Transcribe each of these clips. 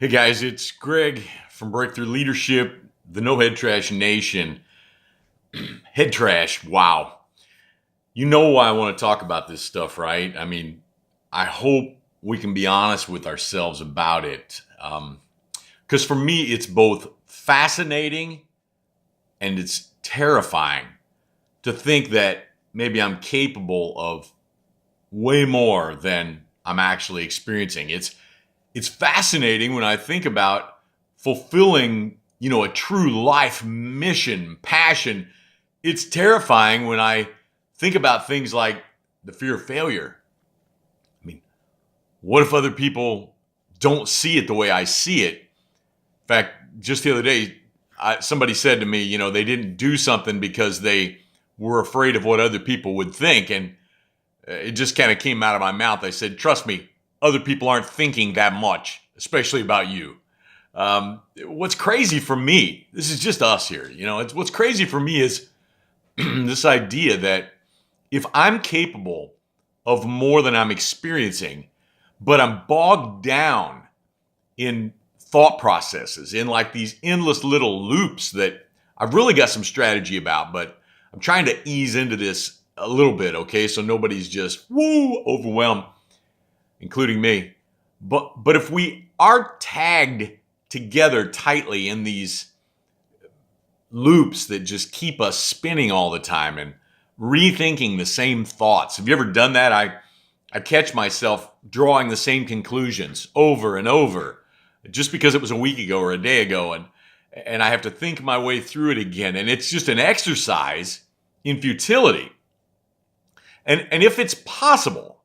Hey guys, it's Greg from Breakthrough Leadership, the No Head Trash Nation. Head trash, wow. You know why I want to talk about this stuff, right? I hope we can be honest with ourselves about it. Because for me, it's both fascinating and it's terrifying to think that maybe I'm capable of way more than I'm actually experiencing. It's fascinating when I think about fulfilling, a true life mission, passion. It's terrifying when I think about things like the fear of failure. I mean, what if other people don't see it the way I see it? In fact, just the other day, somebody said to me, they didn't do something because they were afraid of what other people would think. And it just kind of came out of my mouth. I said, trust me, other people aren't thinking that much, especially about you. What's crazy for me, this is just us here, what's crazy for me is this idea that if I'm capable of more than I'm experiencing, but I'm bogged down in thought processes, in like these endless little loops that I've really got some strategy about, but I'm trying to ease into this a little bit, okay? So nobody's just overwhelmed, including me. But if we are tagged together tightly in these loops that just keep us spinning all the time and rethinking the same thoughts. Have you ever done that? I catch myself drawing the same conclusions over and over just because it was a week ago or a day ago, and I have to think my way through it again. And it's just an exercise in futility. And if it's possible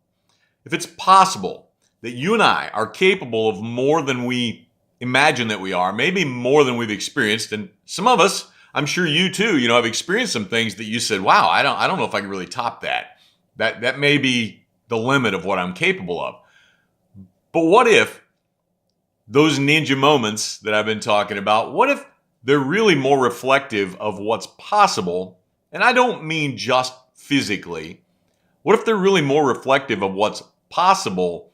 that you and I are capable of more than we imagine that we are, maybe more than we've experienced, and some of us, I'm sure you too, have experienced some things that you said, wow, I don't know if I can really top that. That may be the limit of what I'm capable of. But what if those ninja moments that I've been talking about, what if they're really more reflective of what's possible? And I don't mean just physically. What if they're really more reflective of what's possible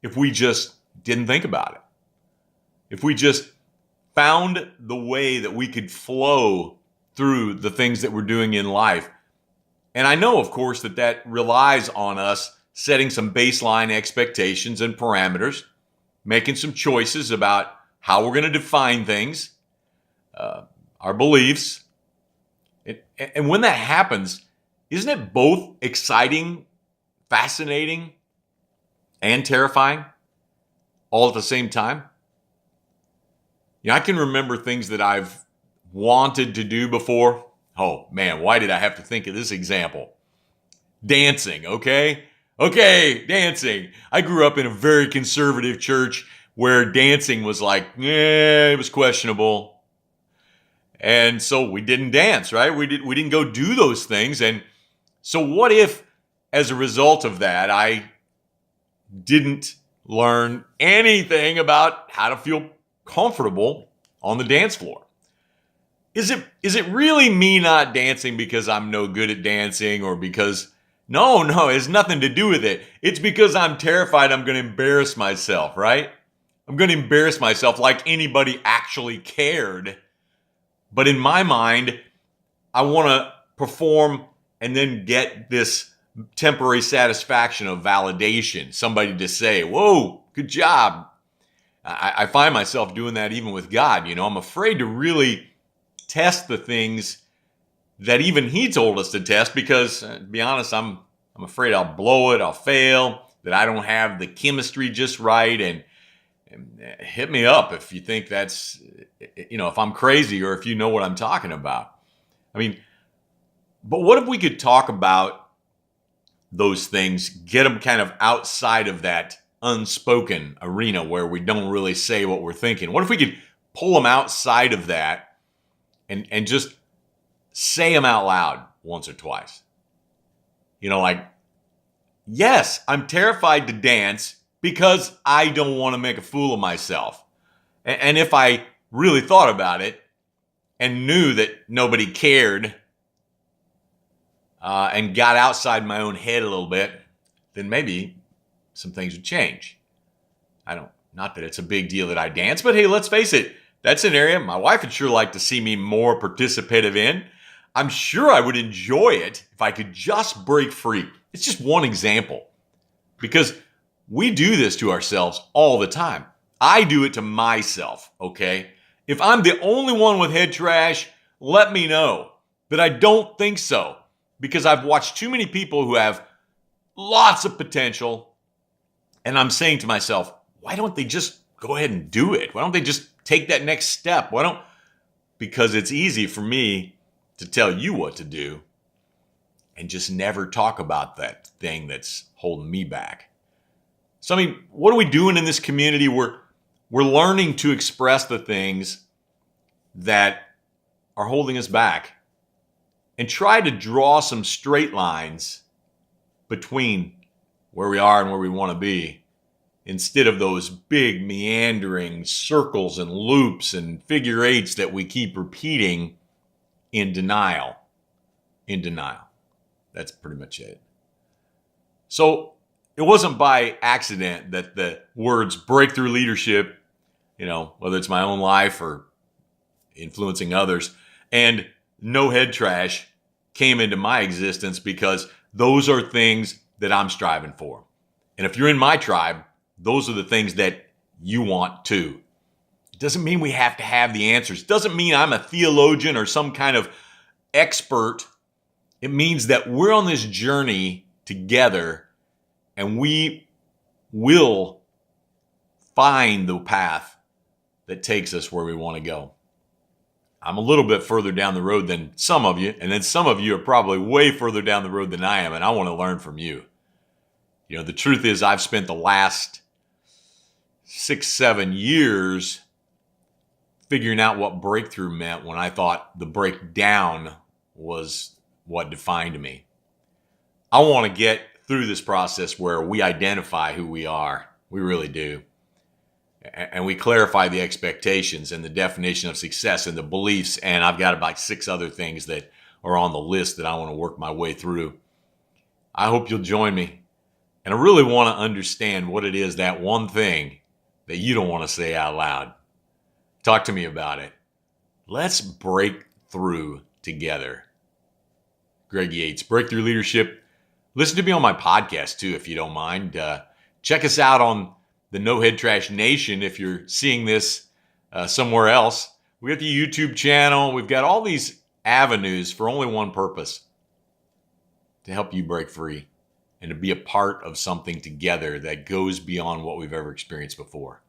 if we just didn't think about it? If we just found the way that we could flow through the things that we're doing in life. And I know, of course, that relies on us setting some baseline expectations and parameters, making some choices about how we're going to define things, our beliefs. And when that happens, isn't it both exciting, fascinating, and terrifying all at the same time? I can remember things that I've wanted to do before. Oh man, why did I have to think of this example? Dancing, okay? Okay, dancing. I grew up in a very conservative church where dancing was like, it was questionable. And so we didn't dance, right? We didn't go do those things. And so what if, as a result of that, I didn't learn anything about how to feel comfortable on the dance floor? Is it really me not dancing because I'm no good at dancing, or because no, it has nothing to do with it. It's because I'm terrified I'm going to embarrass myself, right? I'm going to embarrass myself like anybody actually cared. But in my mind, I want to perform and then get this temporary satisfaction of validation, somebody to say, whoa, good job. I find myself doing that even with God. I'm afraid to really test the things that even He told us to test because, to be honest, I'm afraid I'll blow it, I'll fail, that I don't have the chemistry just right. And hit me up if you think that's, if I'm crazy or if you know what I'm talking about. But what if we could talk about those things, get them kind of outside of that unspoken arena where we don't really say what we're thinking? What if we could pull them outside of that and just say them out loud once or twice? Like, yes, I'm terrified to dance because I don't want to make a fool of myself. And if I really thought about it and knew that nobody cared, and got outside my own head a little bit, then maybe some things would change. I Not that it's a big deal that I dance, but hey, let's face it, that's an area my wife would sure like to see me more participative in. I'm sure I would enjoy it if I could just break free. It's just one example because we do this to ourselves all the time. I do it to myself, okay? If I'm the only one with head trash, let me know. But I don't think so because I've watched too many people who have lots of potential, and I'm saying to myself, why don't they just go ahead and do it? Why don't they just take that next step? Because it's easy for me to tell you what to do and just never talk about that thing that's holding me back. So, I mean, what are we doing in this community? We're learning to express the things that are holding us back and try to draw some straight lines between where we are and where we want to be instead of those big meandering circles and loops and figure eights that we keep repeating in denial. In denial. That's pretty much it. So it wasn't by accident that the words breakthrough leadership, whether it's my own life or influencing others, and no head trash came into my existence because those are things that I'm striving for. And if you're in my tribe, those are the things that you want too. It doesn't mean we have to have the answers. It doesn't mean I'm a theologian or some kind of expert. It means that we're on this journey together and we will find the path that takes us where we want to go. I'm a little bit further down the road than some of you, and then some of you are probably way further down the road than I am, and I want to learn from you. The truth is I've spent the last 6-7 years figuring out what breakthrough meant when I thought the breakdown was what defined me. I want to get through this process where we identify who we are. We really do. And we clarify the expectations and the definition of success and the beliefs. And I've got about 6 other things that are on the list that I want to work my way through. I hope you'll join me. And I really want to understand what it is, that one thing that you don't want to say out loud. Talk to me about it. Let's break through together. Greg Yates, Breakthrough Leadership. Listen to me on my podcast too, if you don't mind. Check us out on the No Head Trash Nation if you're seeing this somewhere else. We got the YouTube channel. We've got all these avenues for only one purpose: to help you break free and to be a part of something together that goes beyond what we've ever experienced before.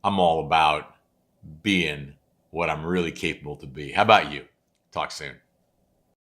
I'm all about being what I'm really capable to be. How about you? Talk soon.